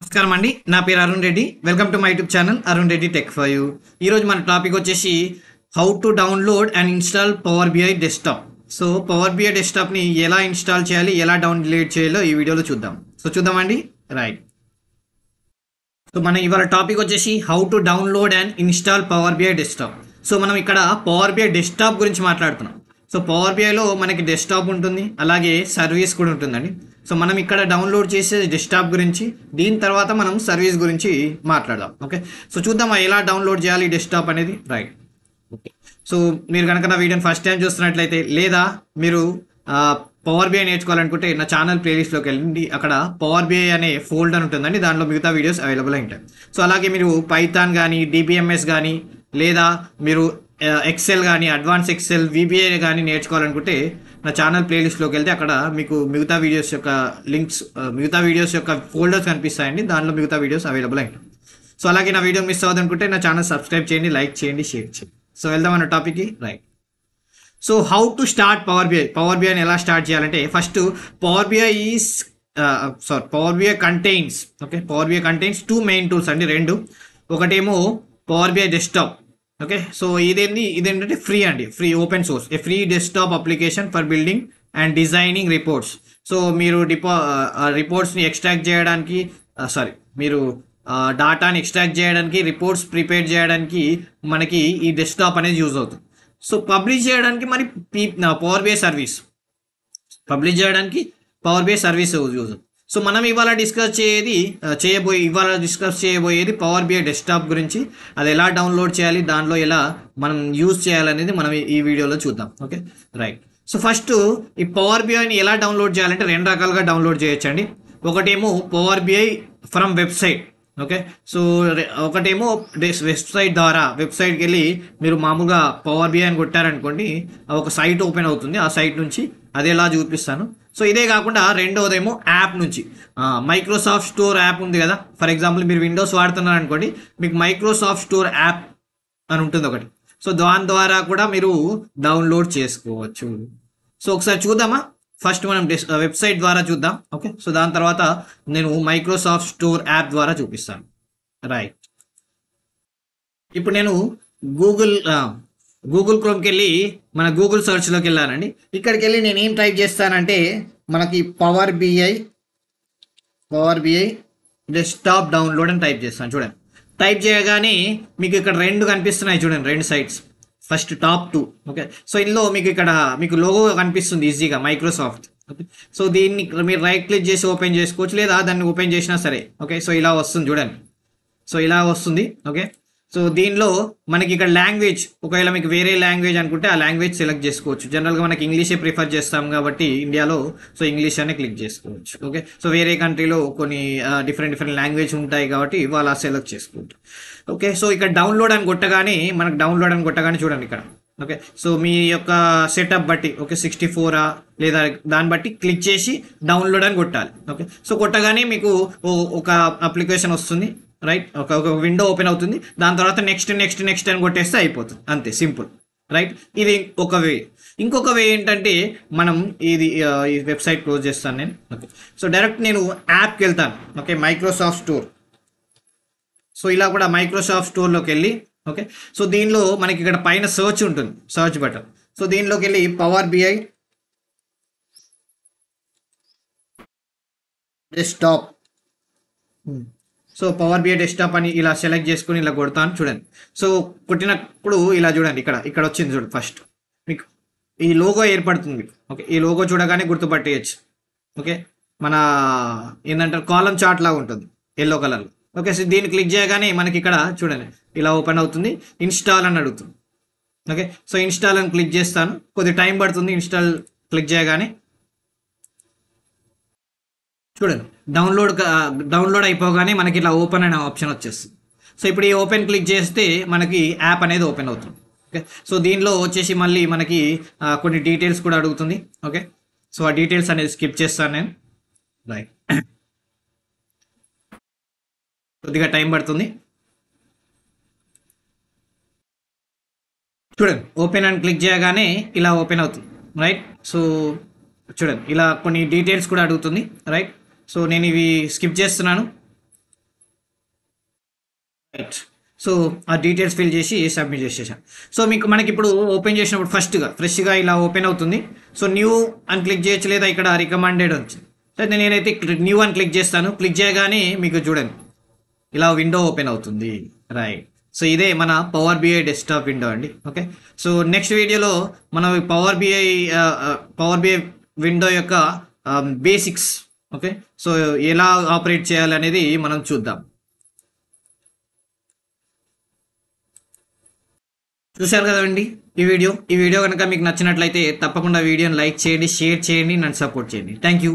నమస్కారం అండి, నా పేరు Arun Reddy. Welcome to my YouTube channel Arun Reddy tech for you. ఈరోజు మన టాపిక్ వచ్చేసి how to download and install power BI desktop. So power BI డెస్క్టాప్ని ఎలా ఇన్స్టాల్ చేయాలి, ఎలా డౌన్లోడ్ చేయాలో ఈ వీడియోలో చూద్దాం. సో చూద్దామండి. రైట్. సో మన ఇవాళ టాపిక్ వచ్చేసి how to download and install power BI desktop. So మనం ఇక్కడ పవర్ బిఐ డెస్క్టాప్ గురించి మాట్లాడుతున్నాం. సో పవర్ బిఐలో మనకి డెస్క్టాప్ ఉంటుంది, అలాగే సర్వీస్ కూడా ఉంటుందండి. సో మనం ఇక్కడ డౌన్లోడ్ చేసే డెస్క్టాప్ గురించి, దీని తర్వాత మనం సర్వీస్ గురించి మాట్లాడదాం. ఓకే, సో చూద్దాం ఎలా డౌన్లోడ్ చేయాలి డెస్క్టాప్ అనేది. రైట్. ఓకే, సో మీరు కనుక నా వీడియోని ఫస్ట్ టైం చూస్తున్నట్లయితే, లేదా మీరు పవర్ బిఐ నేర్చుకోవాలనుకుంటే నా ఛానల్ ప్లేలిస్ట్లోకి వెళ్ళండి. అక్కడ పవర్ బిఐ అనే ఫోల్డర్ ఉంటుందండి, దాంట్లో మిగతా వీడియోస్ అవైలబుల్ అయి ఉంటాయి. సో అలాగే మీరు పైథాన్ కానీ, డిబిఎంఎస్ కానీ, లేదా మీరు ఎక్సెల్ కానీ, అడ్వాన్స్ ఎక్సెల్, విబిఐ కానీ నేర్చుకోవాలనుకుంటే నా ఛానల్ ప్లేలిస్ట్లోకి వెళ్తే అక్కడ మీకు మిగతా వీడియోస్ యొక్క లింక్స్, మిగతా వీడియోస్ యొక్క ఫోల్డర్స్ కనిపిస్తాయండి. దాంట్లో మిగతా వీడియోస్ అవైలబుల్ అయి ఉంటాయి. సో అలాగే నా వీడియో మిస్ అవ్వదనుకుంటే నా ఛానల్ సబ్స్క్రైబ్ చేయండి, లైక్ చేయండి, షేర్ చేయండి. సో వెళ్దాం అన్న టాపిక్కి. Right. So how to start power BI. Power బిఐని ఎలా స్టార్ట్ చేయాలంటే, first power BI is power BI contains, okay, power BI contains two main tools అండి, రెండు. ఒకటేమో power BI desktop. Okay, so ఇదేంటంటే ఫ్రీ అండి, free open source, a free desktop application for building and designing reports. So మీరు రిపోర్ట్స్ని extract చేయడానికి, మీరు డాటాని extract చేయడానికి, రిపోర్ట్స్ ప్రిపేర్ చేయడానికి మనకి ఈ డెస్క్టాప్ అనేది యూజ్ అవుతుంది. సో పబ్లిష్ చేయడానికి మరి power BI service, power BI service use. So మనం ఇవాళ డిస్కస్ చేయబోయేది పవర్ బిఐ డెస్క్టాప్ గురించి. అది ఎలా డౌన్లోడ్ చేయాలి, దానిలో ఎలా మనం యూజ్ చేయాలనేది మనం ఈ వీడియోలో చూద్దాం. Okay, right. సో ఫస్ట్ ఈ పవర్ బిఐని ఎలా డౌన్లోడ్ చేయాలంటే రెండు రకాలుగా డౌన్లోడ్ చేయొచ్చండి. ఒకటేమో power BI from website. Okay, so ఒకటేమో వెబ్సైట్కి వెళ్ళి మీరు మామూలుగా పవర్ బిఐ అని కొట్టారనుకోండి, ఒక సైట్ ఓపెన్ అవుతుంది. ఆ సైట్ నుంచి అది ఎలా చూపిస్తాను. సో ఇదే కాకుండా రెండవదేమో యాప్ నుంచి, మైక్రోసాఫ్ట్ స్టోర్ యాప్ ఉంది కదా. ఫర్ ఎగ్జాంపుల్ మీరు విండోస్ వాడుతున్నారు అనుకోండి, మీకు మైక్రోసాఫ్ట్ స్టోర్ యాప్ అని ఉంటుంది ఒకటి. సో దాని ద్వారా కూడా మీరు డౌన్లోడ్ చేసుకోవచ్చు. సో ఒకసారి చూద్దామా. ఫస్ట్ మనం వెబ్సైట్ ద్వారా చూద్దాం. ఓకే, సో దాని తర్వాత నేను మైక్రోసాఫ్ట్ స్టోర్ యాప్ ద్వారా చూపిస్తాను. రైట్. ఇప్పుడు నేను గూగుల్ క్రోమ్కి వెళ్ళి మన గూగుల్ సర్చ్లోకి వెళ్ళానండి. ఇక్కడికి వెళ్ళి నేను ఏం టైప్ చేస్తానంటే, మనకి పవర్ బిఐ డెస్క్టాప్ డౌన్లోడ్ అని టైప్ చేస్తాను. చూడండి, టైప్ చేయగానే మీకు ఇక్కడ రెండు కనిపిస్తున్నాయి చూడండి, రెండు sites. First top 2. Okay, so ఇందులో మీకు లోగో కనిపిస్తుంది ఈజీగా, మైక్రోసాఫ్ట్. ఓకే, సో దీన్ని మీరు రైట్ క్లిక్ చేసి ఓపెన్ చేసుకోవచ్చు, లేదా దాన్ని ఓపెన్ చేసినా సరే. ఓకే, సో ఇలా వస్తుంది చూడండి. సో ఇలా వస్తుంది. ఓకే, సో దీనిలో మనకి ఇక్కడ లాంగ్వేజ్, ఒకవేళ మీకు వేరే లాంగ్వేజ్ అనుకుంటే ఆ లాంగ్వేజ్ సెలెక్ట్ చేసుకోవచ్చు. జనరల్గా మనకి ఇంగ్లీషే ప్రిఫర్ చేస్తాం కాబట్టి ఇండియాలో, సో ఇంగ్లీష్ అనే క్లిక్ చేసుకోవచ్చు. ఓకే, సో వేరే కంట్రీలో కొన్ని డిఫరెంట్ లాంగ్వేజ్ ఉంటాయి కాబట్టి వాళ్ళు సెలెక్ట్ చేసుకుంటారు. ఓకే, సో ఇక్కడ డౌన్లోడ్ అని కొట్టగానే చూడండి ఇక్కడ. ఓకే, సో మీ యొక్క సెటప్ బట్టి, ఓకే 64 లేదా దాన్ని బట్టి క్లిక్ చేసి డౌన్లోడ్ అని కొట్టాలి. ఓకే, సో కొట్టగానే మీకు ఒక అప్లికేషన్ వస్తుంది. రైట్, ఒక విండో ఓపెన్ అవుతుంది. దాని తర్వాత నెక్స్ట్ అని కొట్టేస్తే అయిపోతుంది, అంతే, సింపుల్. రైట్, ఇది ఒక వే. ఇంకొక వే ఏంటంటే, మనం ఈ వెబ్సైట్ క్లోజ్ చేస్తాను నేను. ఓకే, సో డైరెక్ట్ నేను యాప్కి వెళ్తాను. Okay, Microsoft store. సో ఇలా కూడా మైక్రోసాఫ్ట్ స్టోర్లోకి వెళ్ళి, ఓకే, సో దీనిలో మనకి ఇక్కడ పైన సర్చ్ ఉంటుంది, సర్చ్ బటన్. సో దీనిలోకి వెళ్ళి power BI desktop, so power BI desktop అని ఇలా సెలెక్ట్ చేసుకుని ఇలా కొడతాను. చూడండి, సో కొట్టినప్పుడు ఇలా చూడండి, ఇక్కడ వచ్చింది చూడండి. ఫస్ట్ మీకు ఈ లోగో ఏర్పడుతుంది. ఓకే, ఈ లోగో చూడగానే గుర్తుపట్టేయచ్చు. ఓకే, మన ఏంటంటే కాలం చార్ట్ లాగా ఉంటుంది, ఎల్లో కలర్లో. ఓకే, సో దీన్ని క్లిక్ చేయగానే మనకి ఇక్కడ చూడండి ఇలా ఓపెన్ అవుతుంది. ఇన్స్టాల్ అని అడుగుతుంది. ఓకే, సో ఇన్స్టాల్ అని క్లిక్ చేస్తాను. కొద్ది టైం పడుతుంది ఇన్స్టాల్ క్లిక్ చేయగానే. చూడండి, డౌన్లోడ్ అయిపోగానే మనకి ఇట్లా ఓపెన్ అనే ఆప్షన్ వచ్చేస్తుంది. సో ఇప్పుడు ఈ ఓపెన్ క్లిక్ చేస్తే మనకి యాప్ అనేది ఓపెన్ అవుతుంది. ఓకే, సో దీనిలో వచ్చేసి మళ్ళీ మనకి కొన్ని డీటెయిల్స్ కూడా అడుగుతుంది. ఓకే, సో ఆ డీటెయిల్స్ అనేది స్కిప్ చేస్తాను నేను. రైట్, కొద్దిగా టైం పడుతుంది. చూడండి, ఓపెన్ అని క్లిక్ చేయగానే ఇలా ఓపెన్ అవుతుంది. రైట్, సో చూడండి ఇలా కొన్ని డీటెయిల్స్ కూడా అడుగుతుంది. రైట్, సో నేను ఇవి స్కిప్ చేస్తున్నాను. రైట్. సో ఆ డీటెయిల్స్ ఫిల్ చేసి సబ్మిట్ చేసేసాను. సో మనకి ఇప్పుడు ఓపెన్ చేసినప్పుడు ఫ్రెష్గా ఇలా ఓపెన్ అవుతుంది. సో న్యూ అని క్లిక్ చేయొచ్చు, లేదా ఇక్కడ రికమెండెడ్ వచ్చింది. అయితే నేనైతే న్యూ అని క్లిక్ చేస్తాను. క్లిక్ చేయగానే మీకు చూడండి ఇలా విండో ఓపెన్ అవుతుంది. రైట్. సో ఇదే మన పవర్ బిఐ డెస్క్టాప్ విండో అండి. ఓకే. సో నెక్స్ట్ వీడియోలో మనం పవర్ బిఐ విండో యొక్క బేసిక్స్, ఓకే, సో ఎలా ఆపరేట్ చేయాలి అనేది మనం చూద్దాం. చూశారు కదండి ఈ వీడియో కనుక మీకు నచ్చినట్లయితే తప్పకుండా వీడియోని లైక్ చేయండి, షేర్ చేయండి, నన్ను సపోర్ట్ చేయండి. Thank you.